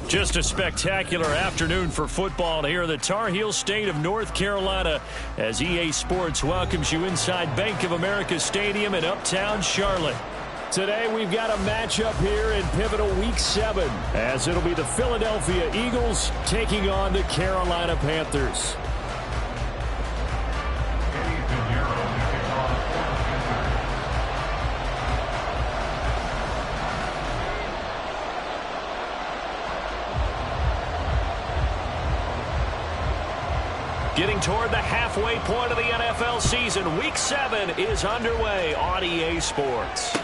Just a spectacular afternoon for football here in the Tar Heel state of North Carolina as EA Sports welcomes you inside Bank of America Stadium in uptown Charlotte. Today we've got a matchup here in pivotal Week 7 as it'll be the Philadelphia Eagles taking on the Carolina Panthers. Getting toward the halfway point of the NFL season, Week 7 is underway on EA Sports.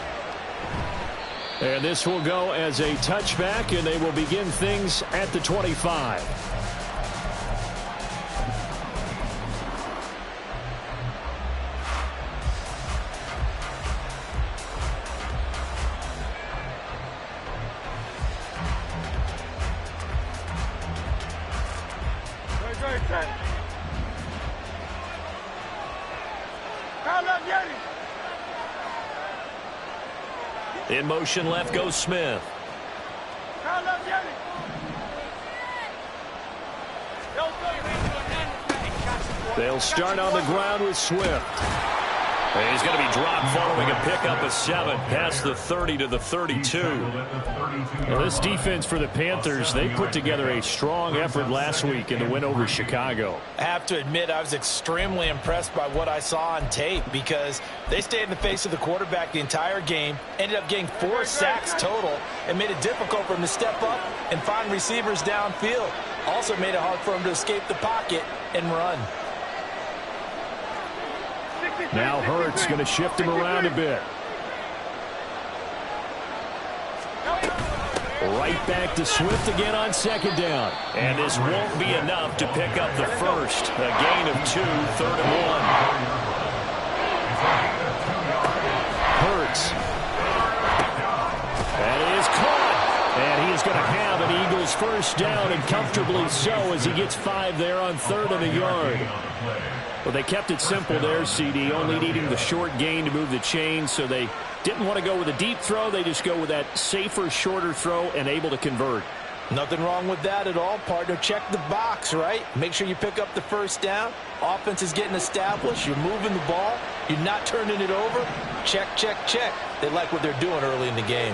And this will go as a touchback, and they will begin things at the 25. In motion, left goes Smith. They'll start on the ground with Swift. And he's going to be dropped following a pickup of 7 past the 30 to the 32. Well, this defense for the Panthers, they put together a strong effort last week in the win over Chicago. I have to admit I was extremely impressed by what I saw on tape because they stayed in the face of the quarterback the entire game, ended up getting 4 sacks total, and made it difficult for him to step up and find receivers downfield. Also made it hard for him to escape the pocket and run. Now Hurts going to shift him around a bit. Right back to Swift again on second down. And this won't be enough to pick up the first. A gain of 2, 3rd and 1. Hurts. And it is caught. And he is going to have an Eagles first down, and comfortably so as he gets 5 there on 3rd and a yard. Well, they kept it simple there, CD, only needing the short gain to move the chain, so they didn't want to go with a deep throw. They just go with that safer, shorter throw and able to convert. Nothing wrong with that at all, partner. Check the box, right? Make sure you pick up the first down. Offense is getting established. You're moving the ball. You're not turning it over. Check, check, check. They like what they're doing early in the game.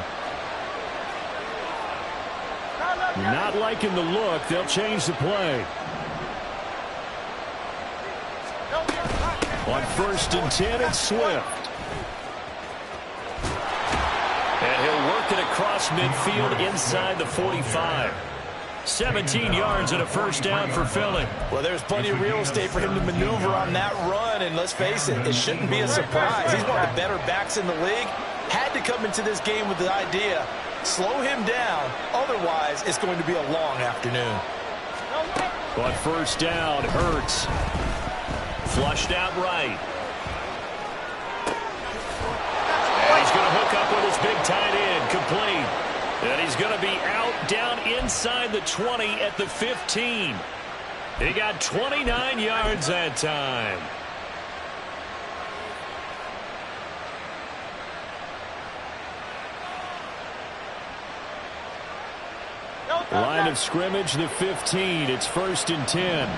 Not liking the look. They'll change the play. On 1st and 10, it's Swift. And he'll work it across midfield inside the 45. 17 yards and a first down for Philly. Well, there's plenty of real estate for him to maneuver on that run, and let's face it, it shouldn't be a surprise. He's one of the better backs in the league. Had to come into this game with the idea, slow him down, otherwise it's going to be a long afternoon. On 1st down, Hurts. Flushed out right. And he's going to hook up with his big tight end, complete. And he's going to be out down inside the 20 at the 15. He got 29 yards that time. Line of scrimmage, the 15. It's 1st and 10.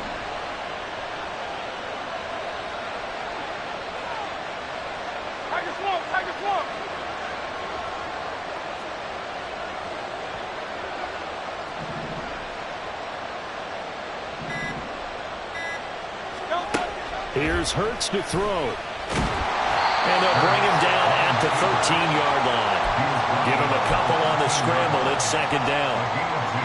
Here's Hurts to throw. And they'll bring him down at the 13-yard line. Give him a couple on the scramble. It's 2nd down.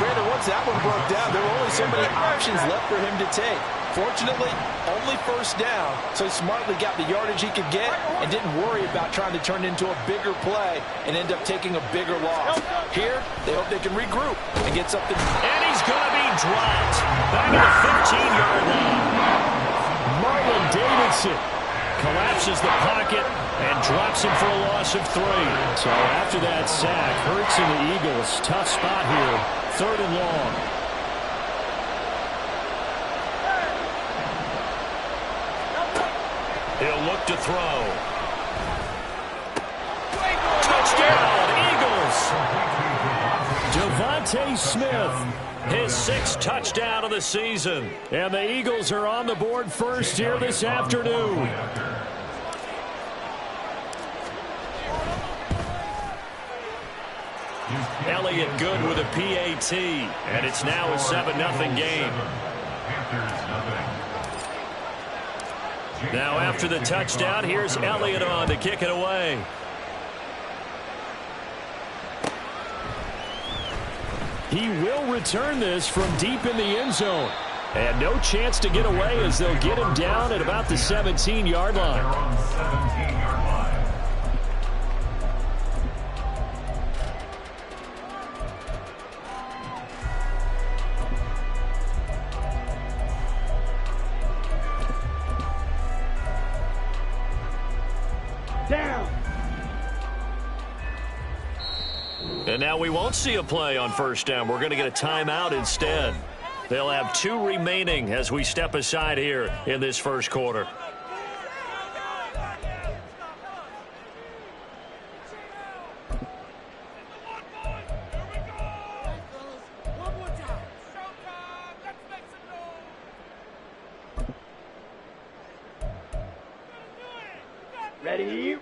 Brandon, once that one broke down, there were only so many options left for him to take. Fortunately, only 1st down, so he smartly got the yardage he could get and didn't worry about trying to turn it into a bigger play and end up taking a bigger loss. Here, they hope they can regroup and get something. And he's going to be dropped back at the 15-yard line. Marlon Davidson collapses the pocket and drops him for a loss of 3. So after that sack, Hurts and the Eagles, tough spot here, 3rd and long. He'll look to throw. Touchdown, Eagles! DeVonta Smith, his 6th touchdown of the season. And the Eagles are on the board first here this afternoon. Elliott good with a PAT, and it's now a 7-0 game. Now after the touchdown, here's Elliott on to kick it away. He will return this from deep in the end zone. And no chance to get away as they'll get him down at about the 17-yard line. And now we won't see a play on first down. We're going to get a timeout instead. They'll have 2 remaining as we step aside here in this first quarter.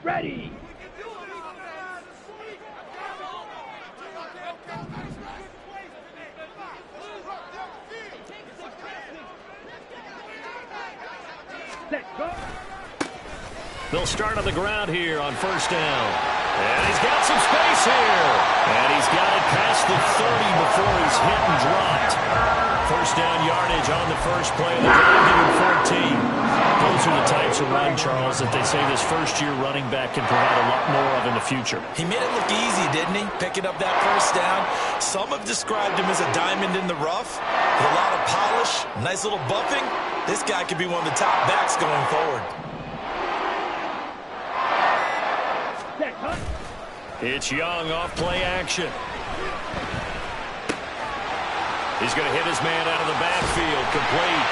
Ready. They'll start on the ground here on first down. And he's got some space here. And he's got it past the 30 before he's hit and dropped. First down yardage on the first play of the drive, giving 14. Those are the types of run, Charles, that they say this first-year running back can provide a lot more of in the future. He made it look easy, didn't he? Picking up that first down. Some have described him as a diamond in the rough with a lot of polish, nice little buffing. This guy could be one of the top backs going forward. It's Young off play action. He's going to hit his man out of the backfield, complete.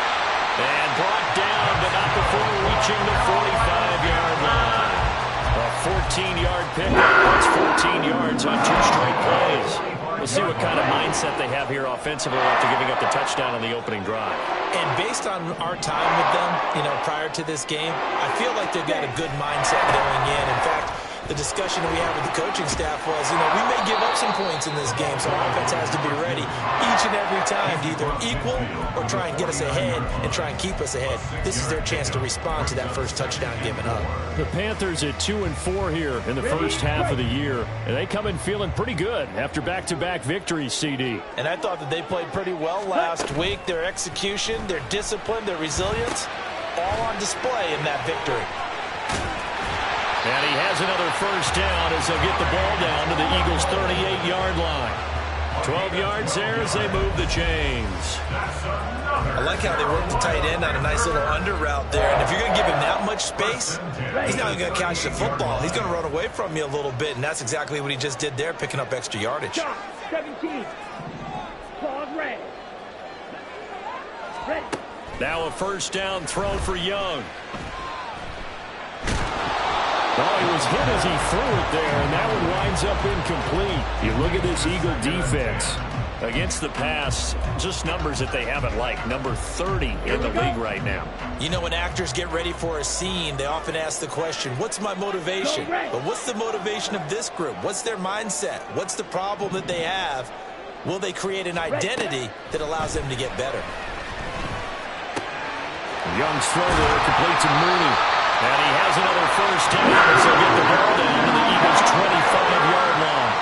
And brought down, but not before reaching the 45-yard line. A 14-yard pickup. That's 14 yards on 2 straight plays. We'll see what kind of mindset they have here offensively after giving up the touchdown on the opening drive. And based on our time with them, prior to this game, I feel like they've got a good mindset going in. In fact, the discussion we had with the coaching staff was, we may give up some points in this game, so our offense has to be ready each and every time to either equal or try and get us ahead and try and keep us ahead. This is their chance to respond to that first touchdown given up. The Panthers at 2-4 here in the first half of the year, and they come in feeling pretty good after back-to-back victories, CD. And I thought that they played pretty well last week. Their execution, their discipline, their resilience, all on display in that victory. And he has another first down as they'll get the ball down to the Eagles' 38-yard line. 12 yards there as they move the chains. I like how they work the tight end on a nice little under route there. And if you're going to give him that much space, he's not even going to catch the football. He's going to run away from you a little bit, and that's exactly what he just did there, picking up extra yardage. 17. Ball ready. Now a first down throw for Young. Oh, he was hit as he threw it there, and that one winds up incomplete. You look at this Eagle defense. Against the pass, just numbers that they haven't liked. Number 30 in the league right now. When actors get ready for a scene, they often ask the question, what's my motivation? But what's the motivation of this group? What's their mindset? What's the problem that they have? Will they create an identity that allows them to get better? Young's throw there, complete to Mooney. And he has another first down as they'll get the ball down to the Eagles' 25-yard line.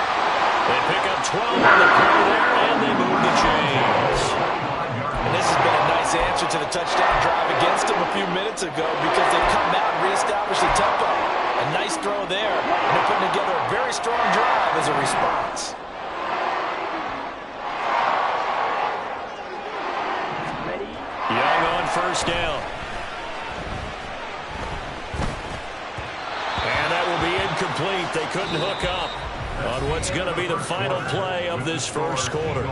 They pick up 12 on the play there, and they move the chains. And this has been a nice answer to the touchdown drive against them a few minutes ago because they've come out and reestablished the tempo. A nice throw there, and they're putting together a very strong drive as a response. Young on first down. Incomplete. They couldn't hook up on what's going to be the final play of this first quarter.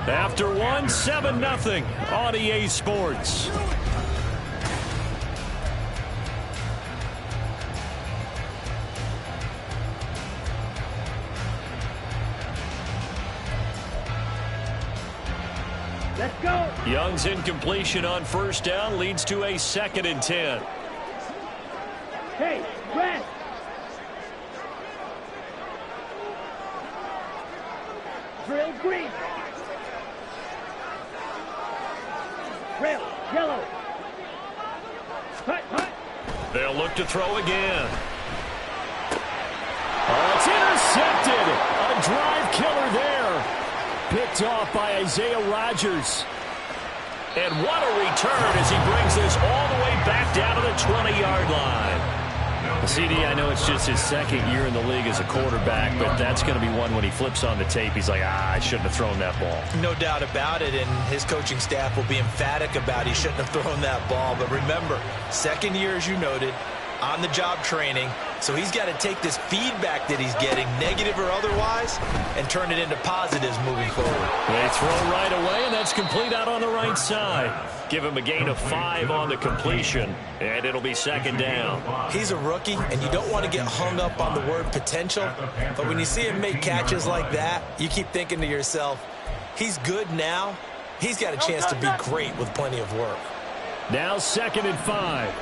After 7-0 on EA Sports. Let's go. Young's incompletion on first down leads to a 2nd and 10. Hey, rest. Drill green. Drill yellow. Hut, hut. They'll look to throw again. Oh, it's intercepted. A drive killer there. Picked off by Isaiah Rodgers. And what a return as he brings this all the way back down to the 20-yard line. CD, I know it's just his 2nd year in the league as a quarterback, but that's going to be one when he flips on the tape. He's like, I shouldn't have thrown that ball. No doubt about it, and his coaching staff will be emphatic about he shouldn't have thrown that ball. But remember, 2nd year, as you noted, on-the-job training. So he's got to take this feedback that he's getting, negative or otherwise, and turn it into positives moving forward. They throw right away, and that's complete out on the right side. Give him a gain of 5 on the completion, and it'll be 2nd down. He's a rookie, and you don't want to get hung up on the word potential. But when you see him make catches like that, you keep thinking to yourself, he's good now. He's got a chance to be great with plenty of work. Now 2nd and 5.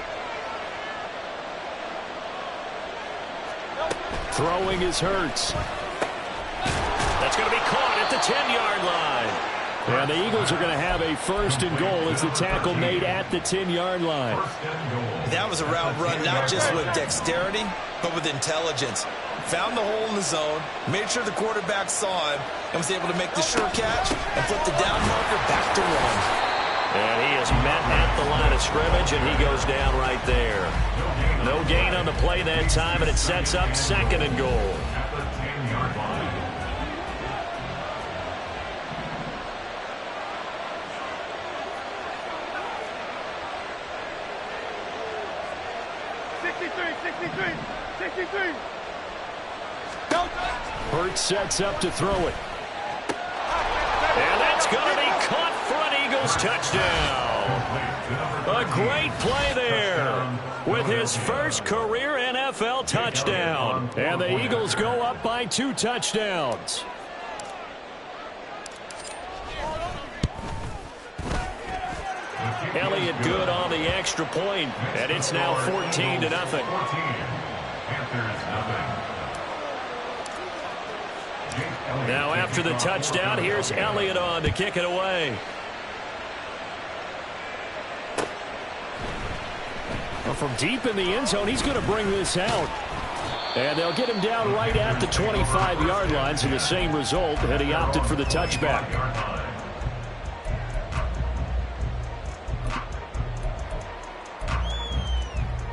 Throwing is Hurts. That's going to be caught at the 10-yard line. And the Eagles are going to have a 1st and goal as the tackle made at the 10-yard line. That was a route run not just with dexterity, but with intelligence. Found the hole in the zone, made sure the quarterback saw him, and was able to make the sure catch and flip the down marker back to run. And he is met at the line of scrimmage, and he goes down right there. No gain on the play that time, and it sets up 2nd and goal. Hurts sets up to throw it. And that's going to be caught for an Eagles touchdown. A great play there with his first career NFL touchdown. And the Eagles go up by 2 touchdowns. Elliott good on the extra point, and it's now 14-0. Now after the touchdown, here's Elliott on to kick it away. Well, from deep in the end zone, he's going to bring this out. And they'll get him down right at the 25-yard line, so the same result, and he opted for the touchback.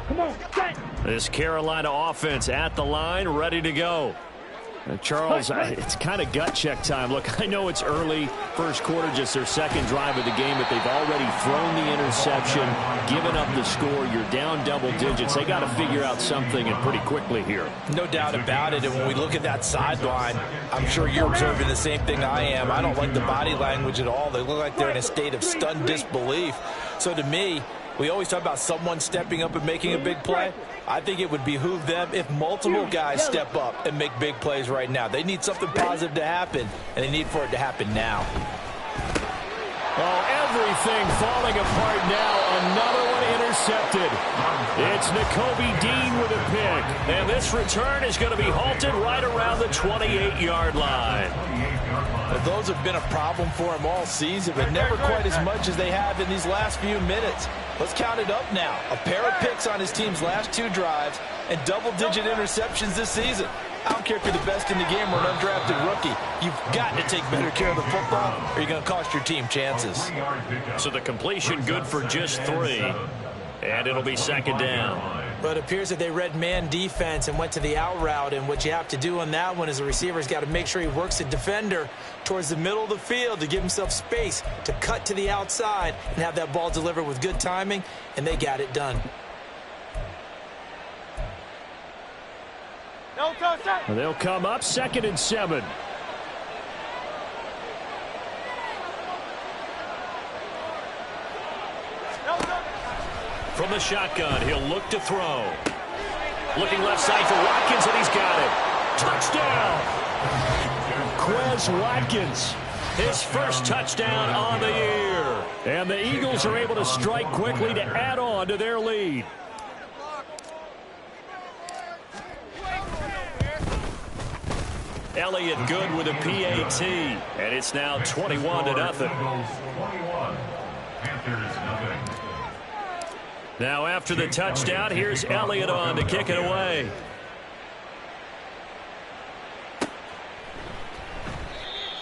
Come on, set. This Carolina offense at the line, ready to go. Charles, it's kind of gut check time. Look, I know it's early, first quarter, just their 2nd drive of the game, but they've already thrown the interception, given up the score. You're down double digits. They got to figure out something, and pretty quickly here. No doubt about it, and when we look at that sideline, I'm sure you're observing the same thing I am. I don't like the body language at all. They look like they're in a state of stunned disbelief. So to me, we always talk about someone stepping up and making a big play. I think it would behoove them if multiple guys step up and make big plays right now. They need something positive to happen, and they need for it to happen now. Oh, everything falling apart now. Another one intercepted. It's Nakobe Dean with a pick. And this return is going to be halted right around the 28-yard line. Well, those have been a problem for him all season, but never quite as much as they have in these last few minutes. Let's count it up now. A pair of picks on his team's last 2 drives and double-digit interceptions this season. I don't care if you're the best in the game or an undrafted rookie. You've got to take better care of the football or you're going to cost your team chances. So the completion good for just 3. And it'll be 2nd down. But it appears that they read man defense and went to the out route. And what you have to do on that one is the receiver's got to make sure he works the defender towards the middle of the field to give himself space to cut to the outside and have that ball delivered with good timing. And they got it done. They'll come up 2nd and 7. From the shotgun, he'll look to throw. Looking left side for Watkins, and he's got it. Touchdown! Quez Watkins. his first touchdown on the year. And the Eagles are able to strike quickly to add on to their lead. Elliott good with a PAT, and it's now 21-0. Now after the touchdown, here's Elliott on to kick it away.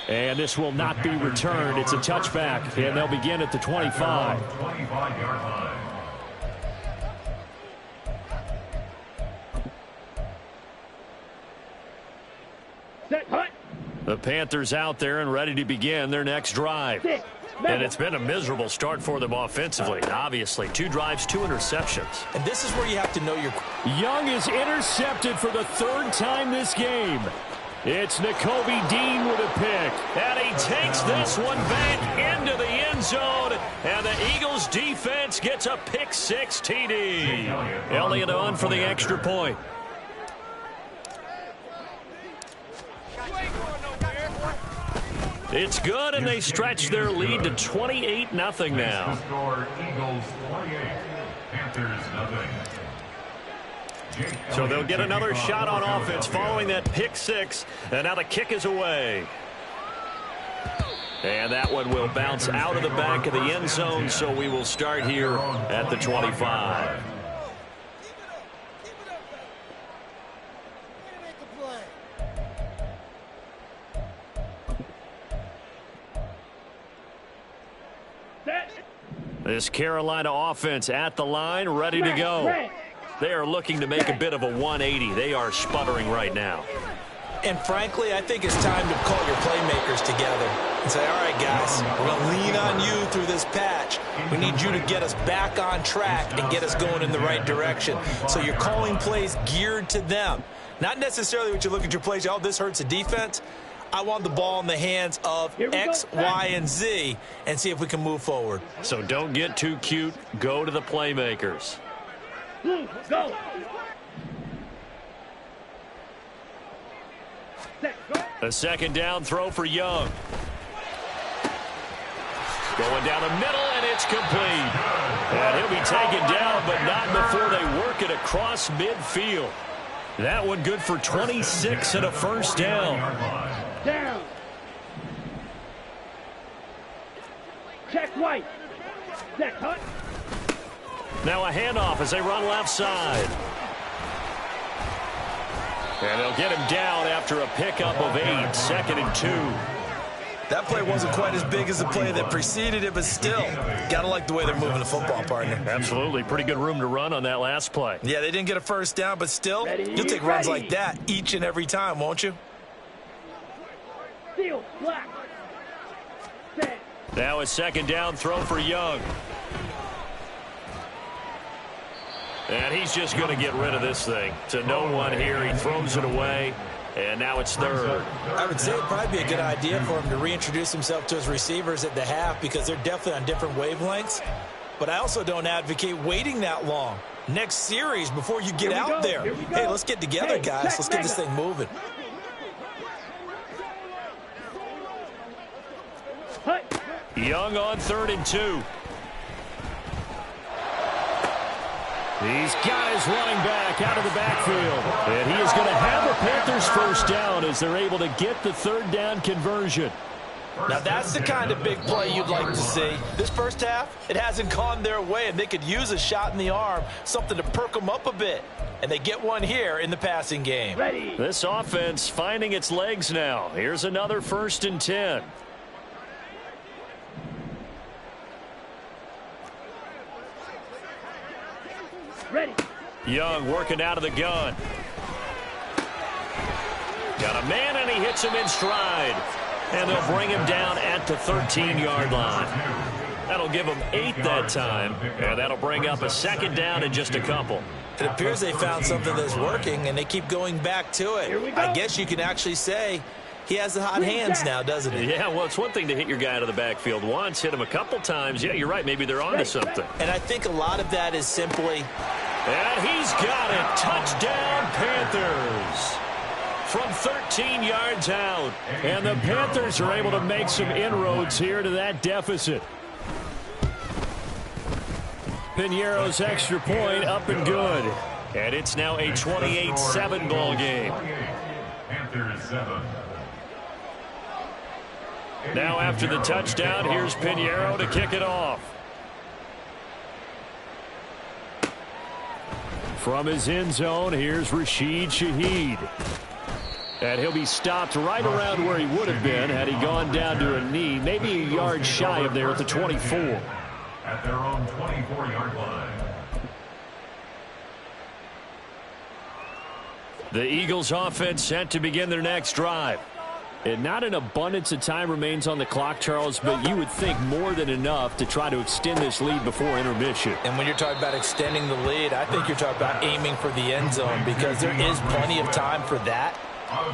And this will not be returned. It's a touchback, and they'll begin at the 25. The Panthers out there and ready to begin their next drive. And it's been a miserable start for them offensively. Obviously, 2 drives, 2 interceptions. And this is where you have to know your... Young is intercepted for the 3rd time this game. It's Nakobe Dean with a pick. And he takes this one back into the end zone. And the Eagles defense gets a pick 6 TD. Elliott on for the extra point. It's good, and they stretch their lead to 28-0 now. So they'll get another shot on offense following that pick 6, and now the kick is away. And that one will bounce out of the back of the end zone, so we will start here at the 25. This Carolina offense at the line, ready to go. They are looking to make a bit of a 180. They are sputtering right now. And frankly, I think it's time to call your playmakers together and say, all right, guys, we're going to lean on you through this patch. We need you to get us back on track and get us going in the right direction. So you're calling plays geared to them. Not necessarily what you look at your plays, oh, this hurts the defense. I want the ball in the hands of X, Y, and Z and see if we can move forward. So don't get too cute. Go to the playmakers. Go. A second down throw for Young. Going down the middle, and it's complete. And he'll be taken down, but not before they work it across midfield. That one good for 26 and a first down. Down. Check White. Check Hunt. Now a handoff as they run left side. And they'll get him down after a pickup of 8, 2nd and 2. That play wasn't quite as big as the play that preceded it, but still, got to like the way they're moving the football, partner. Absolutely. Pretty good room to run on that last play. Yeah, they didn't get a first down, but still, you'll take runs like that each and every time, won't you? Seal, black. Set. Now a second down throw for Young. And he's just going to get rid of this thing. To no one here. He throws it away. And now it's 3rd. I would say it'd probably be a good idea for him to reintroduce himself to his receivers at the half because they're definitely on different wavelengths. But I also don't advocate waiting that long. Next series before you get out there. Hey, let's get together, guys. Let's get this thing moving. Young on 3rd and 2. He's got his running back out of the backfield. And he is going to have the Panthers first down as they're able to get the 3rd down conversion. Now, that's the kind of big play you'd like to see. This first half, it hasn't gone their way, and they could use a shot in the arm, something to perk them up a bit. And they get one here in the passing game. Ready. This offense finding its legs now. Here's another 1st and 10. Ready. Young working out of the gun. Got a man, and he hits him in stride. And they'll bring him down at the 13-yard line. That'll give him 8 that time. And that'll bring up a 2nd down in just a couple. It appears they found something that's working, and they keep going back to it. I guess you can actually say he has the hot hands now, doesn't he? Yeah, well, it's one thing to hit your guy out of the backfield once, hit him a couple times. Yeah, you're right. Maybe they're onto something. And I think a lot of that is simply... And he's got it. Touchdown, Panthers. From 14 yards out. And the Panthers are able to make some inroads here to that deficit. Piñeiro's extra point up and good. And it's now a 28-7 ball game. Now after the touchdown, here's Piñeiro to kick it off. From his end zone, here's Rashid Shaheed. And he'll be stopped right around where he would have been had he gone down to a knee, maybe a yard shy of there at the 24. At their own 24-yard line. The Eagles offense set to begin their next drive. And not an abundance of time remains on the clock, Charles, but you would think more than enough to try to extend this lead before intermission. And when you're talking about extending the lead, I think you're talking about aiming for the end zone because there is plenty of time for that.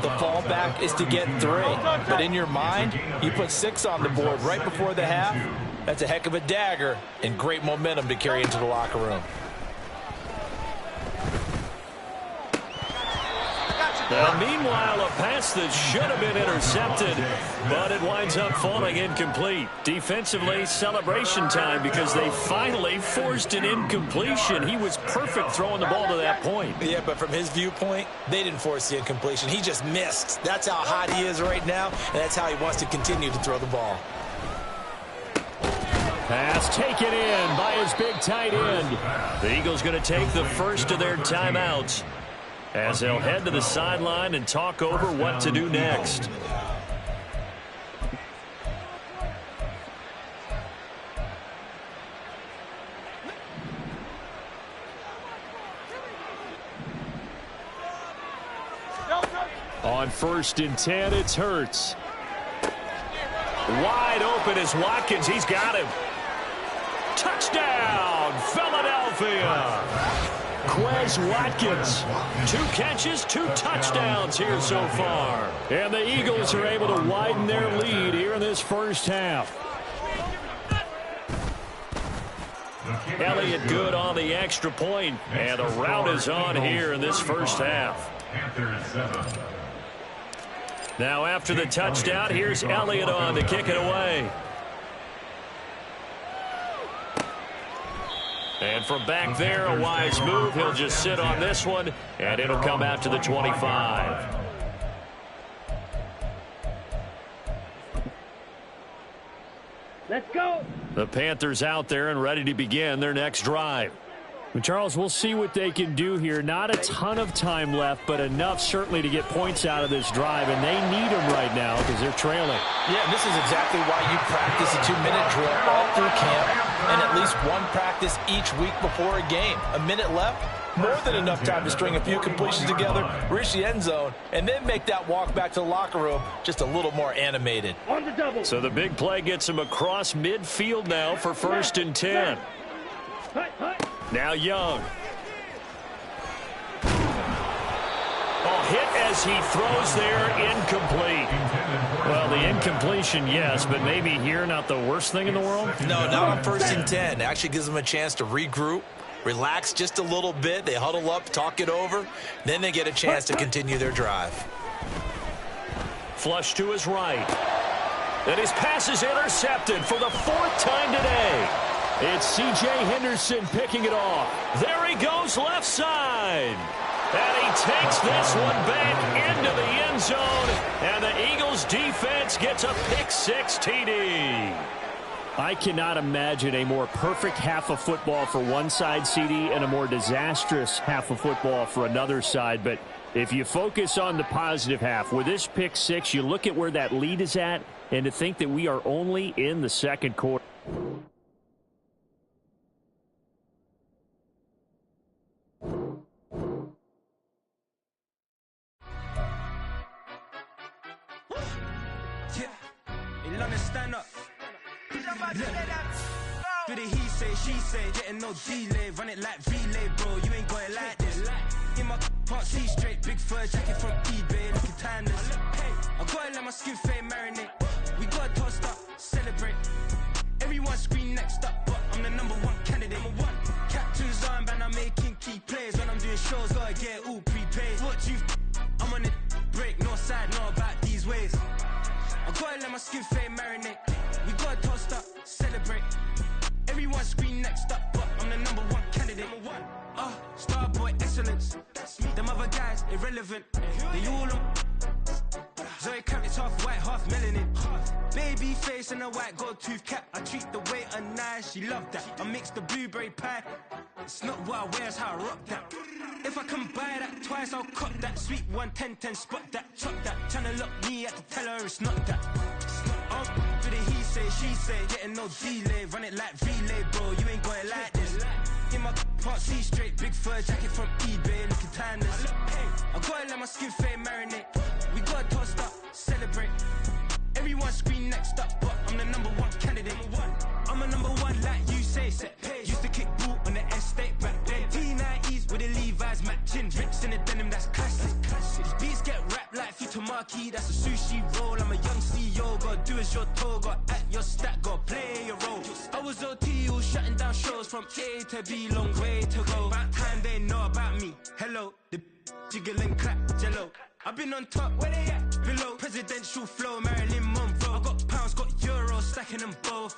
The fallback is to get 3. But in your mind, you put 6 on the board right before the half. That's a heck of a dagger and great momentum to carry into the locker room. Now, meanwhile, a pass that should have been intercepted, but it winds up falling incomplete. Defensively, celebration time because they finally forced an incompletion. He was perfect throwing the ball to that point. Yeah, but from his viewpoint, they didn't force the incompletion. He just missed. That's how hot he is right now, and that's how he wants to continue to throw the ball. Pass taken in by his big tight end. The Eagles going to take the first of their timeouts as they'll head to the sideline and talk over what to do next. On 1st and 10, it's Hurts. Wide open is Watkins. He's got him. Touchdown, Philadelphia. Quez Watkins, 2 catches, 2 touchdowns here so far. And the Eagles are able to widen their lead here in this first half. Elliott good on the extra point, and the route is on here in this first half. Now after the touchdown, here's Elliott on to kick it away. And from back there, a wise move. He'll just sit on this one, and it'll come out to the 25. Let's go. The Panthers out there and ready to begin their next drive. Well, Charles, we'll see what they can do here. Not a ton of time left, but enough certainly to get points out of this drive, and they need them right now because they're trailing. Yeah, this is exactly why you practice a 2-minute drill all through camp and at least one practice each week before a game. A minute left, more than enough time to string a few completions together, reach the end zone, and then make that walk back to the locker room just a little more animated. On the double. So the big play gets him across midfield now for 1st and 10. Now Young. Hit as he throws there, incomplete. Well, the incompletion, yes, but maybe here not the worst thing in the world? No, not on 1st and 10. It actually gives them a chance to regroup, relax just a little bit. They huddle up, talk it over. Then they get a chance to continue their drive. Flush to his right. And his pass is intercepted for the 4th time today. It's C.J. Henderson picking it off. There he goes left side. And he takes this one back into the end zone. And the Eagles defense gets a pick-6 TD. I cannot imagine a more perfect half of football for one side, CD, and a more disastrous half of football for another side. But if you focus on the positive half, with this pick-6, you look at where that lead is at, and to think that we are only in the second quarter. Stand up. Do the he say, she say, getting no delay, run it like relay, bro. You ain't got it like this. In my can't see straight, big fur jacket from eBay, looking timeless. I gotta let my skin fade marinate. We gotta toast up, celebrate. Everyone scream next up, but I'm the #1 candidate. Captain's armband, I'm making key plays. When I'm doing shows, gotta get all prepaid. What you? I'm on it, break, no side. my skin fade marinate. We gotta toast up, celebrate. Everyone scream next up, but I'm the #1 candidate. Starboy excellence. Them other guys irrelevant. They all on. Zoe Kravitz half white, half melanin. Baby face and a white gold tooth cap. I treat the waiter nice, she love that. I mix the blueberry pie. It's not what I wear, it's how I rock that. If I can buy that twice, I'll cop that. Sweet 110, spot that, chop that. Tryna lock me at the teller, it's not that. For the he say, she say, getting no delay. Run it like relay, bro, you ain't got it like this. In my part C straight, big fur jacket from eBay, looking timeless. I gotta let my skin fade marinate. We gotta toast up, celebrate. Everyone scream next up, but I'm the #1 candidate. I'm a #1 like you say, set pace. Used to kick boot on the estate back then. T90s with the Levi's matching. Rips in the denim, that's classic. These beats get wrapped like Futamaki, that's a sushi roll. I'm a young CEO, gotta do as you're told. Gotta act your stat, gotta play your role. I was OT, all shutting down shows from A to B, long way to go. About time they know about me. Hello, the jiggle and clap, jello. I've been on top, where they at? Below. Presidential flow, Marilyn Monroe. I got pounds, got euros, stacking them both.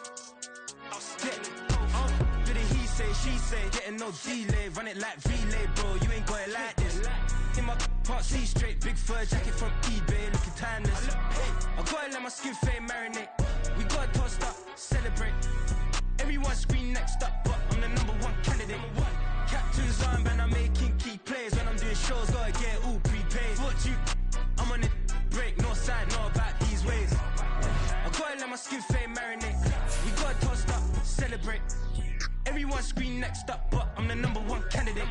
For the he say, she say, getting no delay. Run it like relay, bro, you ain't got it like this. In my part C straight, big fur jacket from eBay, looking timeless. I gotta let my skin fade marinate. We gotta toast up, celebrate. Everyone scream next up, but I'm the #1 candidate. Captain's armband, I'm making key plays. When I'm doing shows, gotta get all prepaid. What you? I'm on it, break, no side, know about these ways. I gotta let my skin fade marinate. We gotta toast up, celebrate. Everyone scream next up, but I'm the #1 candidate.